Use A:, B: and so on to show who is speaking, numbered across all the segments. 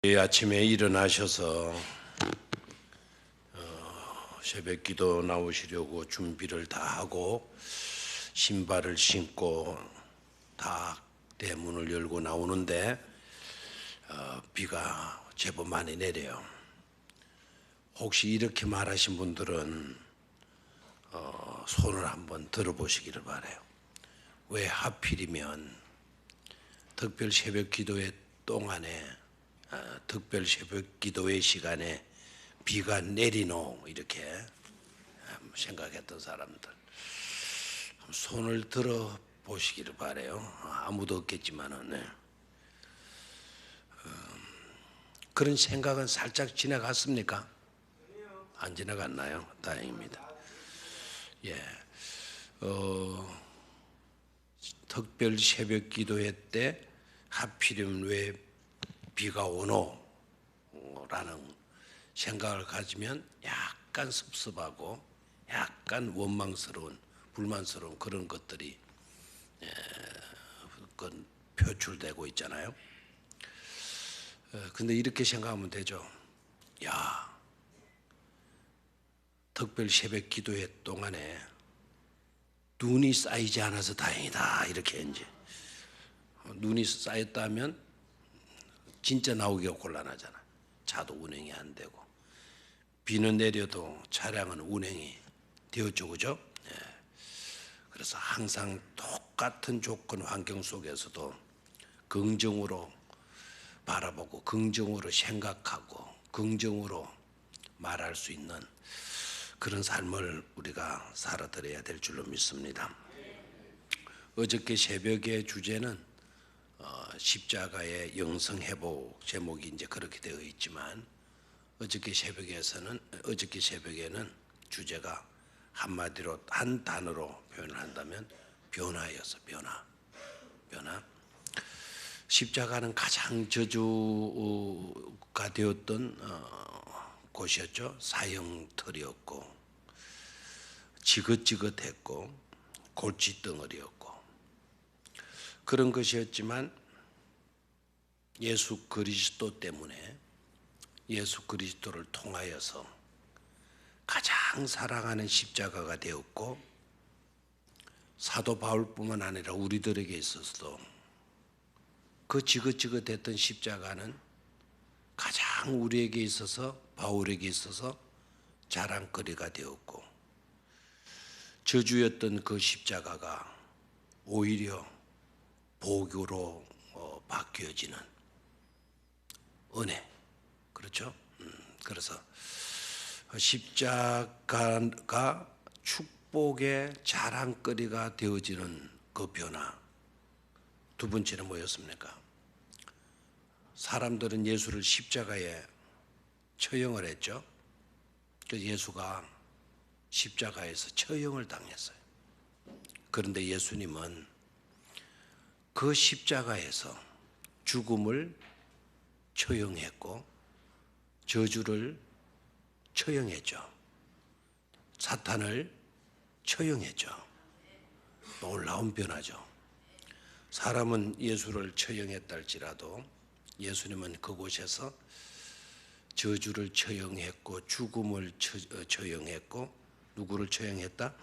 A: 아침에 일어나셔서 새벽 기도 나오시려고 준비를 다 하고 신발을 신고 다 대문을 열고 나오는데 비가 제법 많이 내려요. 혹시 이렇게 말하신 분들은 손을 한번 들어보시기를 바라요. 왜 하필이면 특별 새벽 기도회 동안에 특별 새벽 기도회 시간에 비가 내리노 이렇게 생각했던 사람들 손을 들어 보시기를 바래요. 아무도 없겠지만은 그런 생각은 살짝 지나갔습니까? 안 지나갔나요? 다행입니다. 특별 새벽 기도회 때 하필이면 왜 비가 오노? 라는 생각을 가지면 약간 섭섭하고 약간 원망스러운 불만스러운 그런 것들이 표출되고 있잖아요. 근데 이렇게 생각하면 되죠. 야, 특별 새벽 기도회 동안에 눈이 쌓이지 않아서 다행이다 이렇게 이제 눈이 쌓였다면 진짜 나오기가 곤란하잖아. 차도 운행이 안 되고 비는 내려도 차량은 운행이 되었죠, 그죠? 그래서 항상 똑같은 조건 환경 속에서도 긍정으로 바라보고 긍정으로 생각하고 긍정으로 말할 수 있는 그런 삶을 우리가 살아드려야 될 줄로 믿습니다. 어저께 새벽의 주제는 십자가의 영성회복 제목이 이제 그렇게 되어 있지만 어저께 새벽에는 주제가 한마디로 한 단어로 표현을 한다면 변화였어. 변화. 십자가는 가장 저주가 되었던 곳이었죠. 사형털이었고 지긋지긋했고 골칫덩어리였고 그런 것이었지만 예수 그리스도 때문에 예수 그리스도를 통하여서 가장 사랑하는 십자가가 되었고 사도 바울뿐만 아니라 우리들에게 있어서도 그 지긋지긋했던 십자가는 가장 우리에게 있어서 바울에게 있어서 자랑거리가 되었고 저주였던 그 십자가가 오히려 복으로 바뀌어지는 은혜, 그렇죠? 그래서 십자가가 축복의 자랑거리가 되어지는 그 변화. 두 번째는 뭐였습니까? 사람들은 예수를 십자가에 처형을 했죠. 그래서 예수가 십자가에서 처형을 당했어요. 그런데 예수님은 그 십자가에서 죽음을 처형했고 저주를 처형했죠. 사탄을 처형했죠. 놀라운 변화죠. 사람은 예수를 처형했다 할지라도 예수님은 그곳에서 저주를 처형했고 죽음을 처형했고 누구를 처형했다?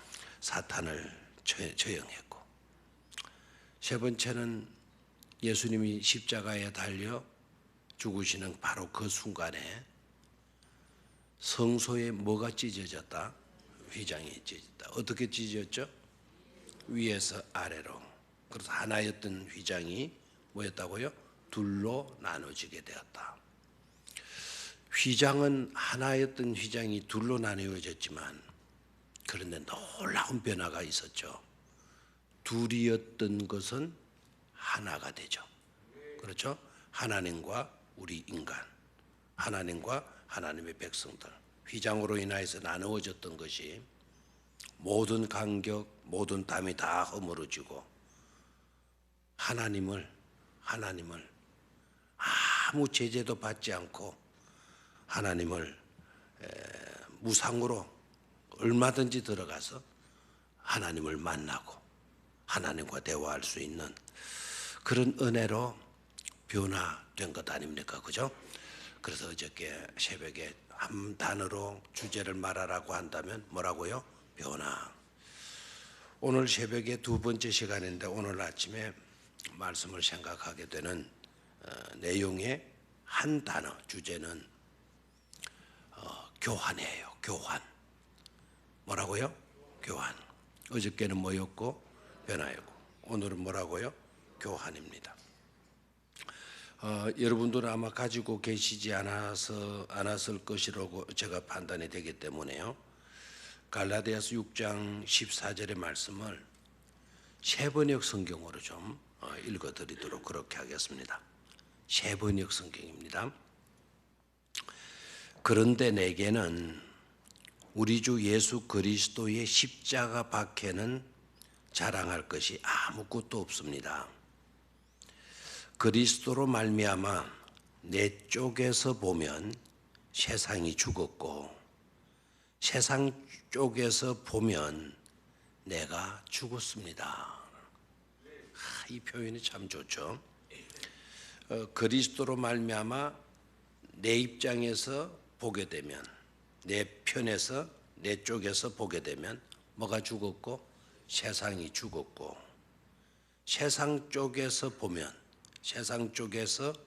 A: 사탄을 처형했고 세 번째는 예수님이 십자가에 달려 죽으시는 바로 그 순간에 성소에 뭐가 찢어졌다? 휘장이 찢어졌다. 어떻게 찢어졌죠? 위에서 아래로. 그래서 하나였던 휘장이 뭐였다고요? 둘로 나눠지게 되었다. 휘장은 하나였던 휘장이 둘로 나누어졌지만 그런데 놀라운 변화가 있었죠. 둘이었던 것은 하나가 되죠. 그렇죠? 하나님과 우리 인간, 하나님과 하나님의 백성들, 휘장으로 인하여서 나누어졌던 것이 모든 간격, 모든 담이 다 허물어지고 하나님을 아무 제재도 받지 않고 하나님을 무상으로 얼마든지 들어가서 하나님을 만나고 하나님과 대화할 수 있는 그런 은혜로 변화된 것 아닙니까? 그죠? 그래서 어저께 새벽에 한 단어로 주제를 말하라고 한다면 뭐라고요? 변화. 오늘 새벽에 두 번째 시간인데 오늘 아침에 말씀을 생각하게 되는 내용의 한 단어, 주제는 교환이에요. 교환. 뭐라고요? 교환. 어저께는 뭐였고? 변화였고. 오늘은 뭐라고요? 교환입니다. 여러분들은 아마 가지고 계시지 않았을 것이라고 제가 판단이 되기 때문에요. 갈라디아서 6장 14절의 말씀을 세번역 성경으로 좀 읽어드리도록 그렇게 하겠습니다. 세번역 성경입니다. 그런데 내게는 우리 주 예수 그리스도의 십자가 밖에는 자랑할 것이 아무것도 없습니다. 그리스도로 말미암아 내 쪽에서 보면 세상이 죽었고 세상 쪽에서 보면 내가 죽었습니다. 이 표현이 참 좋죠. 그리스도로 말미암아 내 입장에서 보게 되면, 내 편에서 내 쪽에서 보게 되면 뭐가 죽었고 세상이 죽었고, 세상 쪽에서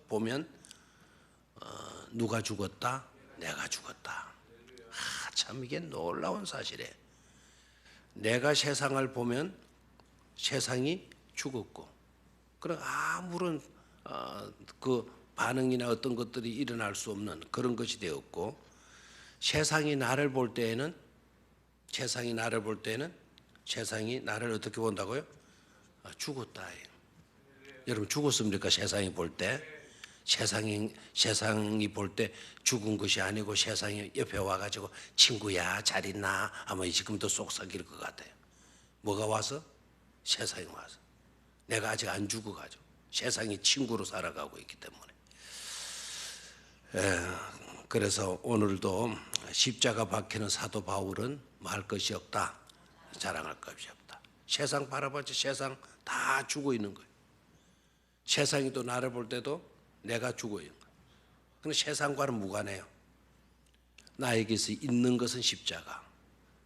A: 보면 누가 죽었다? 내가 죽었다. 참 이게 놀라운 사실이에요. 내가 세상을 보면 세상이 죽었고, 그럼 아무런 그 반응이나 어떤 것들이 일어날 수 없는 그런 것이 되었고, 세상이 나를 볼 때에는 세상이 나를 어떻게 본다고요? 죽었다. 여러분 죽었습니까? 세상이 볼 때? 세상이 볼 때 죽은 것이 아니고 세상이 옆에 와가지고 친구야 잘 있나? 아마 지금도 속삭일 것 같아요. 뭐가 와서? 세상이 와서. 내가 아직 안 죽어가지고 세상이 친구로 살아가고 있기 때문에. 그래서 오늘도 십자가 박히는 사도 바울은 말 것이 없다. 자랑할 것이 없다. 세상 바라봤지 세상 다 죽어 있는 거예요. 세상이 또 나를 볼 때도 내가 죽어 있는 거예요. 근데 세상과는 무관해요. 나에게서 있는 것은 십자가.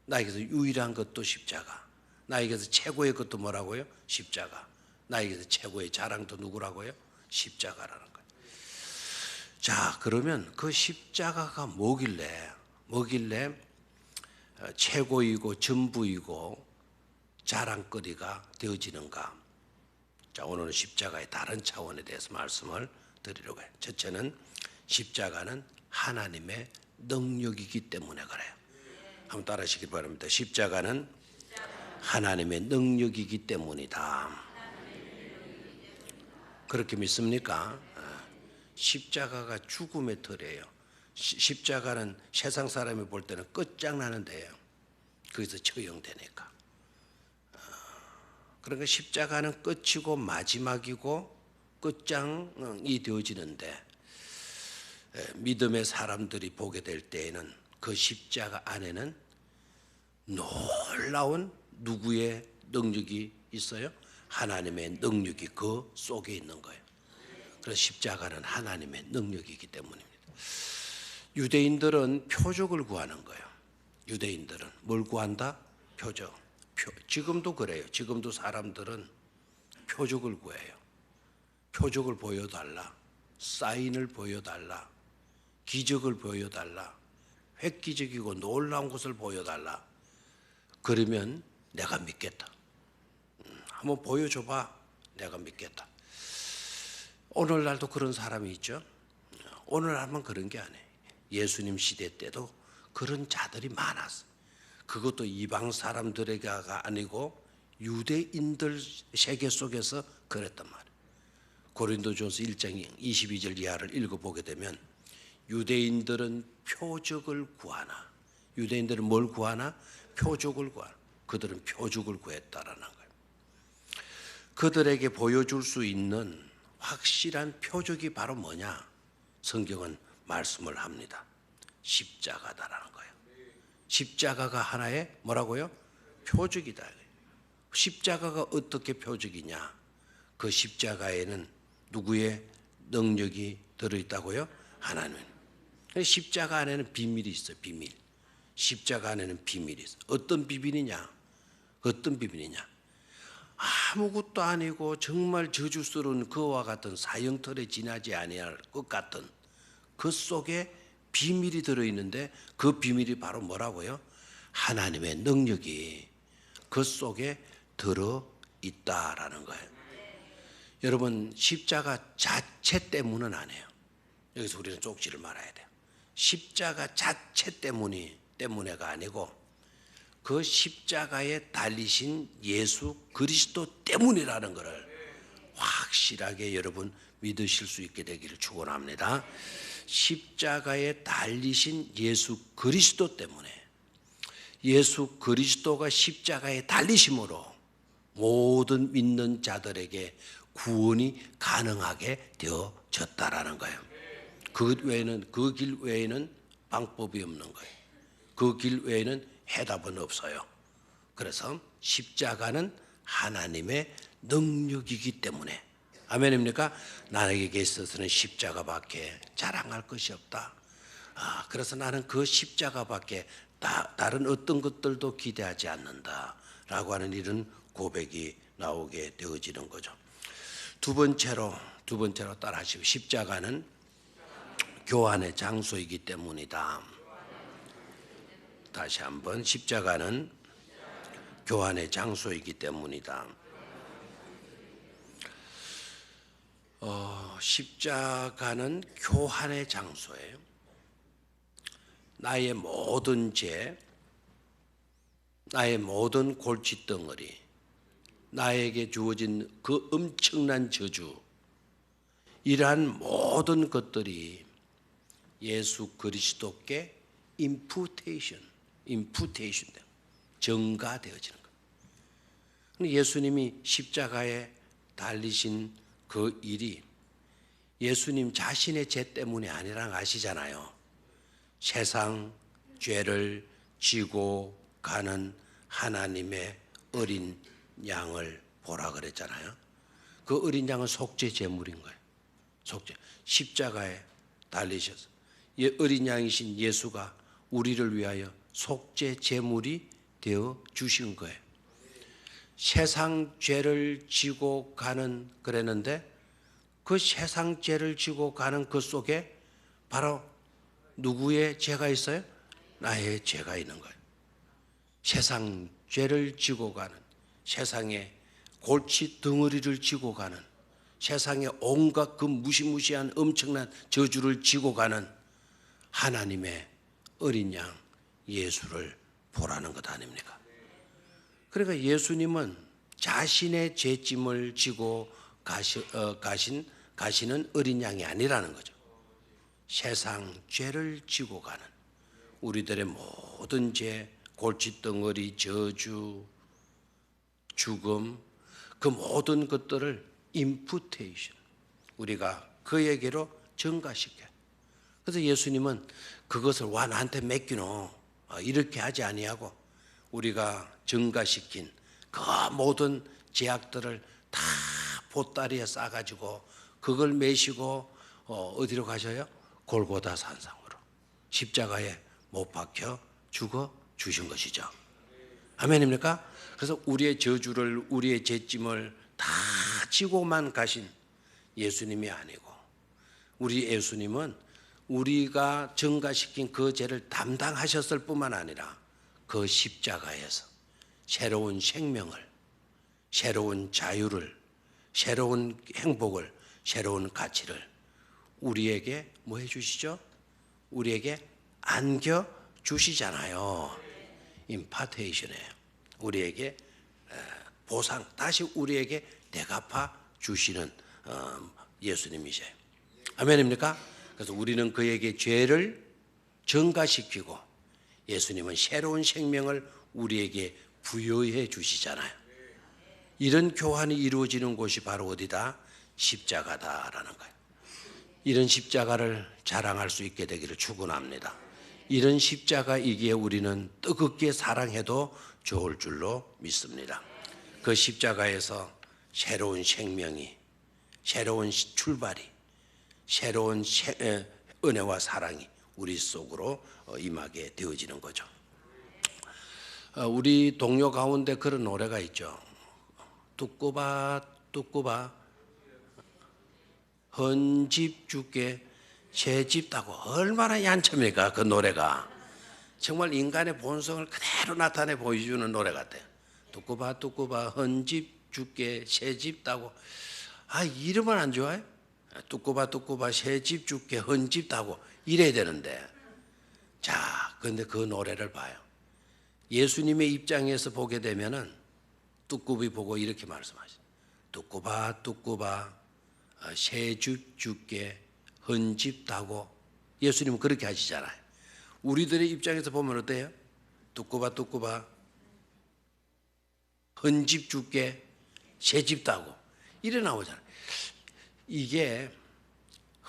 A: 나에게서 유일한 것도 십자가. 나에게서 최고의 것도 뭐라고요? 십자가. 나에게서 최고의 자랑도 누구라고요? 십자가라는 거예요. 자, 그러면 그 십자가가 뭐길래 최고이고 전부이고 자랑거리가 되어지는가? 자, 오늘은 십자가의 다른 차원에 대해서 말씀을 드리려고 해요. 첫째는 십자가는 하나님의 능력이기 때문에 그래요. 한번 따라 하시기 바랍니다. 십자가는 하나님의 능력이기 때문이다. 그렇게 믿습니까? 십자가가 죽음의 털이에요. 십자가는 세상 사람이 볼 때는 끝장나는데요. 거기서 처형되니까. 그러니까 십자가는 끝이고 마지막이고 끝장이 되어지는데, 믿음의 사람들이 보게 될 때에는 그 십자가 안에는 놀라운 누구의 능력이 있어요? 하나님의 능력이 그 속에 있는 거예요. 그래서 십자가는 하나님의 능력이기 때문입니다. 유대인들은 표적을 구하는 거예요. 유대인들은 뭘 구한다? 표적. 지금도 그래요. 지금도 사람들은 표적을 구해요. 표적을 보여달라. 사인을 보여달라. 기적을 보여달라. 획기적이고 놀라운 것을 보여달라. 그러면 내가 믿겠다. 한번 보여줘봐. 내가 믿겠다. 오늘날도 그런 사람이 있죠. 오늘날만 그런 게 아니에요. 예수님 시대 때도 그런 자들이 많았어요. 그것도 이방 사람들에게가 아니고 유대인들 세계 속에서 그랬단 말이에요. 고린도전서 1장 22절 이하를 읽어보게 되면 유대인들은 표적을 구하나, 유대인들은 뭘 구하나? 표적을 구하나. 그들은 표적을 구했다라는 거예요. 그들에게 보여줄 수 있는 확실한 표적이 바로 뭐냐? 성경은 말씀을 합니다. 십자가다라는 거예요. 십자가가 하나의 뭐라고요? 표적이다. 십자가가 어떻게 표적이냐? 그 십자가에는 누구의 능력이 들어있다고요? 하나님. 십자가 안에는 비밀이 있어요. 비밀. 십자가 안에는 비밀이 있어요. 어떤 비밀이냐? 어떤 비밀이냐? 아무것도 아니고 정말 저주스러운 그와 같은 사형털에 지나지 아니할 것 같은 그 속에 비밀이 들어있는데 그 비밀이 바로 뭐라고요? 하나님의 능력이 그 속에 들어있다라는 거예요. 여러분, 십자가 자체 때문은 아니에요. 여기서 우리는 쪽지를 말아야 돼요. 십자가 자체 때문에가 아니고 그 십자가에 달리신 예수 그리스도 때문이라는 것을 확실하게 여러분 믿으실 수 있게 되기를 축원합니다. 십자가에 달리신 예수 그리스도 때문에, 예수 그리스도가 십자가에 달리심으로 모든 믿는 자들에게 구원이 가능하게 되어졌다라는 거예요. 그 길 외에는 방법이 없는 거예요. 그 길 외에는 해답은 없어요. 그래서 십자가는 하나님의 능력이기 때문에, 아멘입니까? 나에게 있어서는 십자가밖에 자랑할 것이 없다. 그래서 나는 그 십자가밖에 다른 어떤 것들도 기대하지 않는다라고 하는 이런 고백이 나오게 되어지는 거죠. 두 번째로 따라하시고, 십자가는 교환의 장소이기 때문이다. 다시 한번, 십자가는 교환의 장소이기 때문이다. 십자가는 교환의 장소예요. 나의 모든 죄, 나의 모든 골칫덩어리, 나에게 주어진 그 엄청난 저주, 이러한 모든 것들이 예수 그리스도께 임푸테이션 전가되어지는 거예요. 예수님이 십자가에 달리신 그 일이 예수님 자신의 죄 때문이 아니라 아시잖아요. 세상 죄를 지고 가는 하나님의 어린 양을 보라 그랬잖아요. 그 어린 양은 속죄 제물인 거예요. 속죄. 십자가에 달리셔서 어린 양이신 예수가 우리를 위하여 속죄 제물이 되어 주신 거예요. 세상 죄를 지고 가는 그랬는데, 그 세상 죄를 지고 가는 그 속에 바로 누구의 죄가 있어요? 나의 죄가 있는 거예요. 세상 죄를 지고 가는, 세상의 골치 덩어리를 지고 가는, 세상의 온갖 그 무시무시한 엄청난 저주를 지고 가는 하나님의 어린 양 예수를 보라는 것 아닙니까? 그러니까 예수님은 자신의 죄짐을 지고 가시는 어린 양이 아니라는 거죠. 세상 죄를 지고 가는, 우리들의 모든 죄, 골칫덩어리, 저주, 죽음, 그 모든 것들을 임푸테이션, 우리가 그에게로 전가시켜요. 그래서 예수님은 그것을 와 나한테 맡기노 이렇게 하지 아니하고, 우리가 전가시킨 그 모든 죄악들을 다 보따리에 싸가지고 그걸 메시고 어디로 가셔요? 골고다 산상으로 십자가에 못 박혀 죽어 주신 것이죠. 아멘입니까? 그래서 우리의 저주를, 우리의 죄짐을 다 지고만 가신 예수님이 아니고, 우리 예수님은 우리가 전가시킨 그 죄를 담당하셨을 뿐만 아니라 그 십자가에서 새로운 생명을, 새로운 자유를, 새로운 행복을, 새로운 가치를 우리에게 뭐 해주시죠? 우리에게 안겨 주시잖아요. 임파테이션이에요. 우리에게 보상, 다시 우리에게 대갚아 주시는 예수님이세요. 아멘입니까? 그래서 우리는 그에게 죄를 전가시키고 예수님은 새로운 생명을 우리에게 부여해 주시잖아요. 이런 교환이 이루어지는 곳이 바로 어디다? 십자가다라는 거예요. 이런 십자가를 자랑할 수 있게 되기를 축원합니다. 이런 십자가이기에 우리는 뜨겁게 사랑해도 좋을 줄로 믿습니다. 그 십자가에서 새로운 생명이, 새로운 출발이, 새로운 은혜와 사랑이 우리 속으로 임하게 되어지는 거죠. 우리 동요 가운데 그런 노래가 있죠. 뚜꾸바 뚜꾸바 헌집 주께 새집 따고. 얼마나 얀처입니까 그 노래가. 정말 인간의 본성을 그대로 나타내 보여주는 노래 같아요. 뚜꾸바 뚜꾸바 헌집 주께 새집 따고. 이름은 안 좋아요? 뚜꾸바 뚜꾸바 새집 주께 헌집 따고 이래야 되는데. 자, 그런데 그 노래를 봐요. 예수님의 입장에서 보게 되면은 뚜꾸비 보고 이렇게 말씀하시죠. 뚜꾸바 뚜꾸바 새집 주께 헌집 따고. 예수님은 그렇게 하시잖아요. 우리들의 입장에서 보면 어때요? 뚜꾸바 뚜꾸바 헌집 주께 새집 따고 이래 나오잖아요. 이게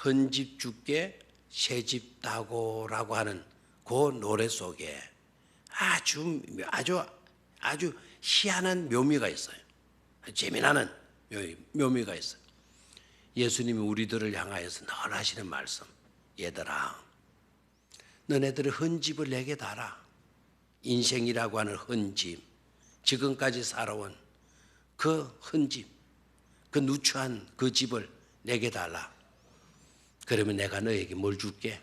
A: 헌집 주께 새집 따고라고 하는 그 노래 속에 아주 희한한 묘미가 있어요. 재미나는 묘미가 있어요. 예수님이 우리들을 향하여서 늘 하시는 말씀. 얘들아, 너네들의 헌집을 내게 달아. 인생이라고 하는 헌집, 지금까지 살아온 그 헌집, 그 누추한 그 집을 내게 달라. 그러면 내가 너에게 뭘 줄게?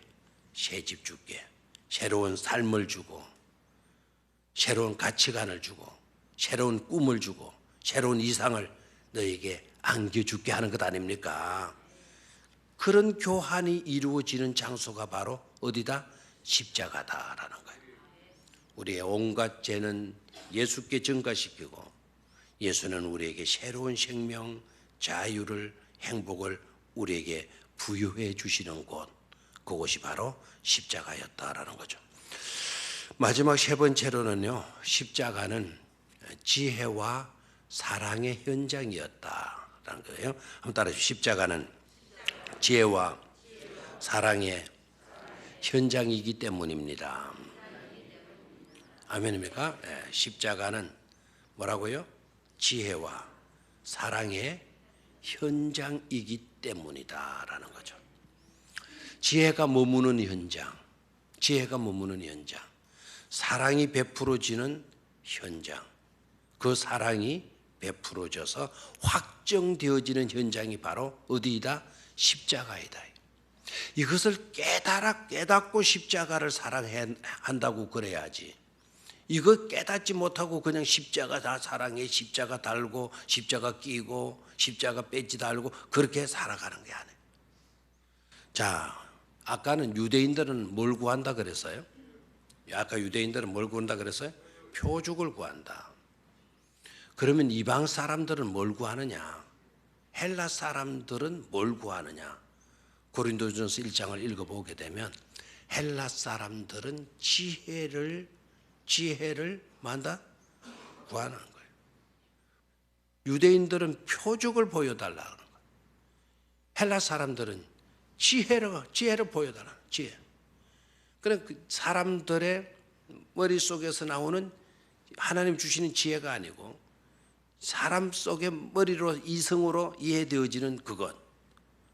A: 새 집 줄게. 새로운 삶을 주고, 새로운 가치관을 주고, 새로운 꿈을 주고, 새로운 이상을 너에게 안겨줄게 하는 것 아닙니까? 그런 교환이 이루어지는 장소가 바로 어디다? 십자가다라는 거예요. 우리의 온갖 죄는 예수께 전가시키고 예수는 우리에게 새로운 생명, 자유를, 행복을 우리에게 부여해 주시는 곳, 그곳이 바로 십자가였다라는 거죠. 마지막 세 번째로는요, 십자가는 지혜와 사랑의 현장이었다라는 거예요. 한번 따라해주세요. 십자가는 지혜와 사랑의 현장이기 때문입니다. 아멘입니까? 네, 십자가는 뭐라고요? 지혜와 사랑의 현장이기 때문이다라는 거죠. 지혜가 머무는 현장, 지혜가 머무는 현장, 사랑이 베풀어지는 현장, 그 사랑이 베풀어져서 확정되어지는 현장이 바로 어디이다? 십자가이다. 이것을 깨닫고 십자가를 사랑한다고 그래야지. 이거 깨닫지 못하고 그냥 십자가 다 사랑해, 십자가 달고, 십자가 끼고, 십자가 배지 달고 그렇게 살아가는 게 아니에요. 자, 아까는 유대인들은 뭘 구한다 그랬어요? 아까 유대인들은 뭘 구한다 그랬어요? 표적을 구한다. 그러면 이방 사람들은 뭘 구하느냐? 헬라 사람들은 뭘 구하느냐? 고린도전서 1장을 읽어보게 되면 헬라 사람들은 지혜를 만다 구하는 거예요. 유대인들은 표적을 보여달라는 거예요. 헬라 사람들은 지혜를 보여달라. 지혜. 그럼 그 사람들의 머릿속에서 나오는 하나님 주시는 지혜가 아니고 사람 속의 머리로 이성으로 이해되어지는 그것,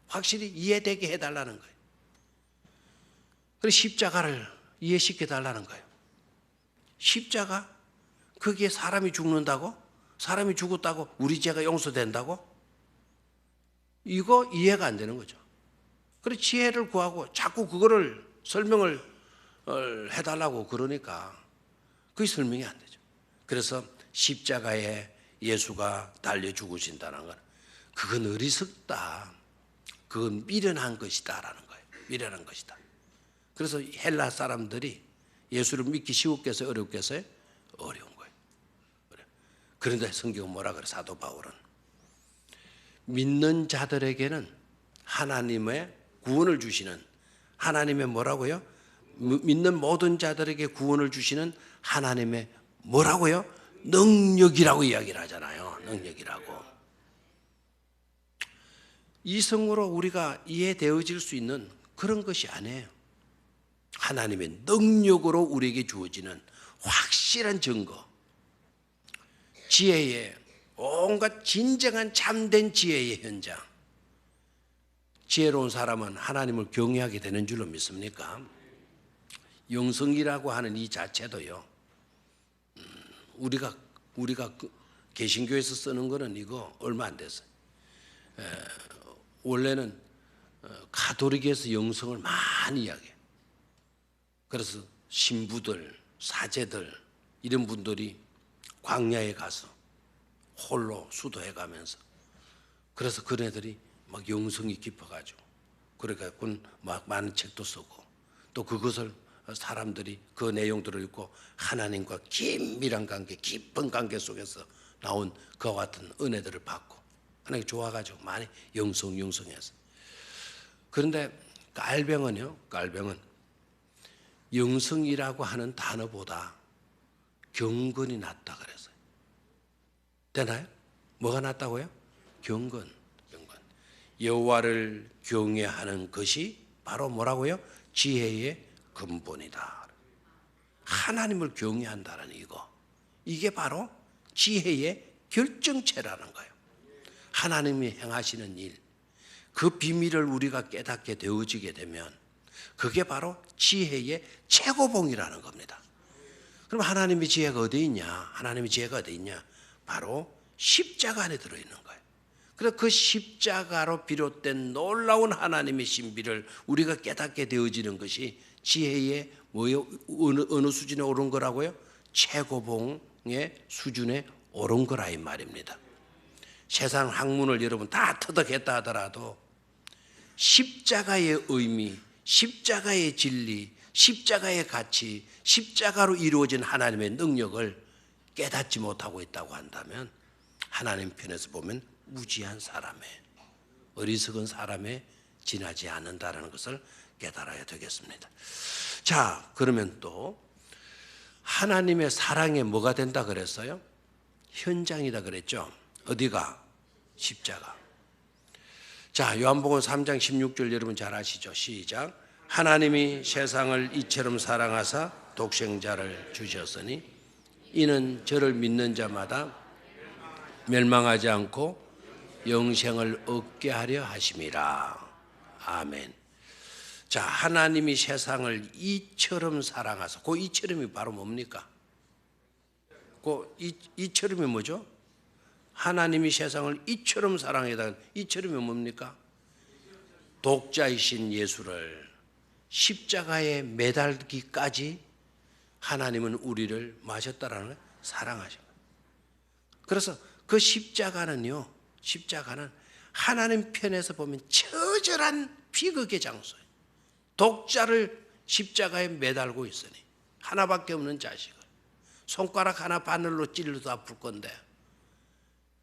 A: 확실히 이해되게 해달라는 거예요. 그래서 십자가를 이해시켜 달라는 거예요. 십자가? 그게 사람이 죽는다고? 사람이 죽었다고 우리 죄가 용서된다고? 이거 이해가 안 되는 거죠. 그래서 지혜를 구하고 자꾸 그거를 설명을 해달라고 그러니까 그게 설명이 안 되죠. 그래서 십자가에 예수가 달려 죽으신다는 건 그건 어리석다. 그건 미련한 것이다라는 거예요. 미련한 것이다. 그래서 헬라 사람들이 예수를 믿기 쉬웠겠어요? 어렵겠어요? 어려운 거예요. 그런데 성경은 뭐라 그래? 사도 바울은 믿는 자들에게는 하나님의 구원을 주시는 하나님의 뭐라고요? 믿는 모든 자들에게 구원을 주시는 하나님의 뭐라고요? 능력이라고 이야기를 하잖아요. 능력이라고. 이성으로 우리가 이해되어질 수 있는 그런 것이 아니에요. 하나님의 능력으로 우리에게 주어지는 확실한 증거, 지혜의 온갖 진정한 참된 지혜의 현장. 지혜로운 사람은 하나님을 경외하게 되는 줄로 믿습니까? 영성이라고 하는 이 자체도요. 우리가 개신교에서 쓰는 거는 이거 얼마 안 됐어요. 원래는 가톨릭에서 영성을 많이 이야기해요. 그래서 신부들, 사제들 이런 분들이 광야에 가서 홀로 수도해 가면서 그래서 그네들이 막 영성이 깊어가지고 그래갖고 막 많은 책도 쓰고 또 그것을 사람들이 그 내용들을 읽고 하나님과 긴밀한 관계, 깊은 관계 속에서 나온 그와 같은 은혜들을 받고 하나님 좋아가지고 많이 영성해서. 그런데 깔병은 영성이라고 하는 단어보다 경건이 낫다 그랬어요. 되나요? 뭐가 낫다고요? 경건. 여호와를 경외하는 것이 바로 뭐라고요? 지혜의 근본이다. 하나님을 경외한다는 이게 바로 지혜의 결정체라는 거예요. 하나님이 행하시는 일, 그 비밀을 우리가 깨닫게 되어지게 되면 그게 바로 지혜의 최고봉이라는 겁니다. 그럼 하나님의 지혜가 어디 있냐? 하나님의 지혜가 어디 있냐? 바로 십자가 안에 들어있는 거예요. 그래서 그 십자가로 비롯된 놀라운 하나님의 신비를 우리가 깨닫게 되어지는 것이 지혜의 어느 수준에 오른 거라고요? 최고봉의 수준에 오른 거라 이 말입니다. 세상 학문을 여러분 다 터득했다 하더라도 십자가의 의미, 십자가의 진리, 십자가의 가치, 십자가로 이루어진 하나님의 능력을 깨닫지 못하고 있다고 한다면 하나님 편에서 보면 무지한 사람의, 어리석은 사람에 지나지 않는다는 것을 깨달아야 되겠습니다. 자, 그러면 또 하나님의 사랑에 뭐가 된다 그랬어요? 현장이다 그랬죠. 어디가? 십자가. 자, 요한복음 3장 16절 여러분 잘 아시죠? 시작. 하나님이 세상을 이처럼 사랑하사 독생자를 주셨으니 이는 저를 믿는 자마다 멸망하지 않고 영생을 얻게 하려 하심이라. 아멘. 자, 하나님이 세상을 이처럼 사랑하사, 그 이처럼이 바로 뭡니까? 그 이처럼이 뭐죠? 하나님이 세상을 이처럼 사랑하다. 이처럼이 뭡니까? 독자이신 예수를 십자가에 매달기까지 하나님은 우리를 마셨다라는 거예요. 사랑하십니다. 그래서 그 십자가는 하나님 편에서 보면 처절한 비극의 장소예요. 독자를 십자가에 매달고 있으니 하나밖에 없는 자식을 손가락 하나 바늘로 찔러도 아플 건데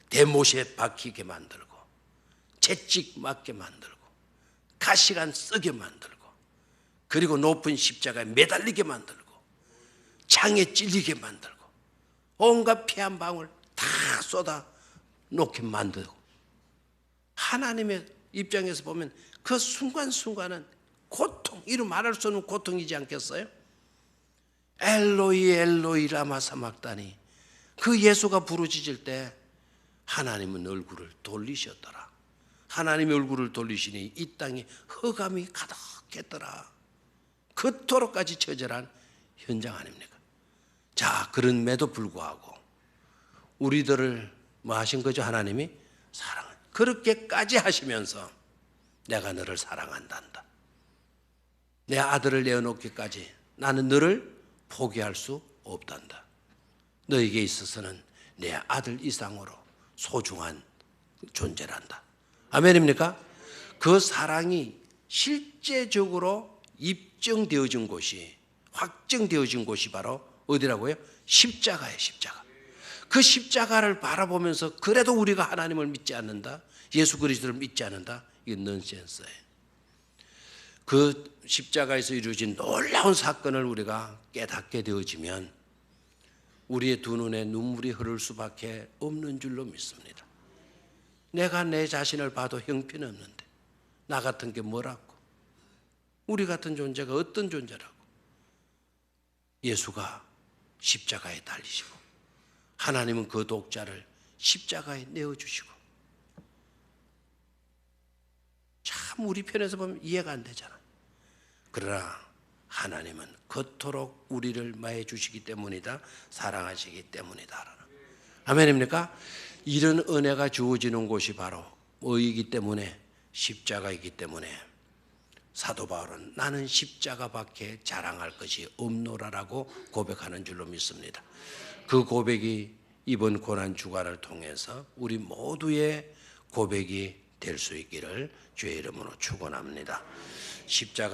A: 대못에 박히게 만들고 채찍 맞게 만들고 가시관 쓰게 만들고 그리고 높은 십자가에 매달리게 만들고 창에 찔리게 만들고 온갖 피 한 방울 다 쏟아 놓게 만들고 하나님의 입장에서 보면 그 순간순간은 고통, 이루 말할 수 없는 고통이지 않겠어요? 엘로이 엘로이 라마 사막다니, 그 예수가 부르짖을 때 하나님은 얼굴을 돌리셨더라. 하나님의 얼굴을 돌리시니 이 땅에 흑암이 가득했더라. 그토록까지 처절한 현장 아닙니까? 자, 그럼에도 불구하고 우리들을 뭐 하신 거죠? 하나님이 사랑. 그렇게까지 하시면서 내가 너를 사랑한단다. 내 아들을 내어놓기까지 나는 너를 포기할 수 없단다. 너에게 있어서는 내 아들 이상으로 소중한 존재란다. 아멘입니까? 그 사랑이 실제적으로 입증되어진 곳이, 확정되어진 곳이 바로 어디라고요? 십자가예요. 십자가. 그 십자가를 바라보면서 그래도 우리가 하나님을 믿지 않는다, 예수 그리스도를 믿지 않는다, 이게 넌센스예요. 그 십자가에서 이루어진 놀라운 사건을 우리가 깨닫게 되어지면 우리의 두 눈에 눈물이 흐를 수밖에 없는 줄로 믿습니다. 내가 내 자신을 봐도 형편없는데 나 같은 게 뭐라고? 우리 같은 존재가 어떤 존재라고? 예수가 십자가에 달리시고 하나님은 그 독자를 십자가에 내어주시고, 참 우리 편에서 보면 이해가 안 되잖아. 그러나 하나님은 그토록 우리를 마해 주시기 때문이다. 사랑하시기 때문이다. 아멘입니까? 이런 은혜가 주어지는 곳이 바로 뭐이기 때문에? 십자가이기 때문에 사도 바울은 나는 십자가밖에 자랑할 것이 없노라라고 고백하는 줄로 믿습니다. 그 고백이 이번 고난 주간을 통해서 우리 모두의 고백이 될 수 있기를 주의 이름으로 축원합니다. 십자가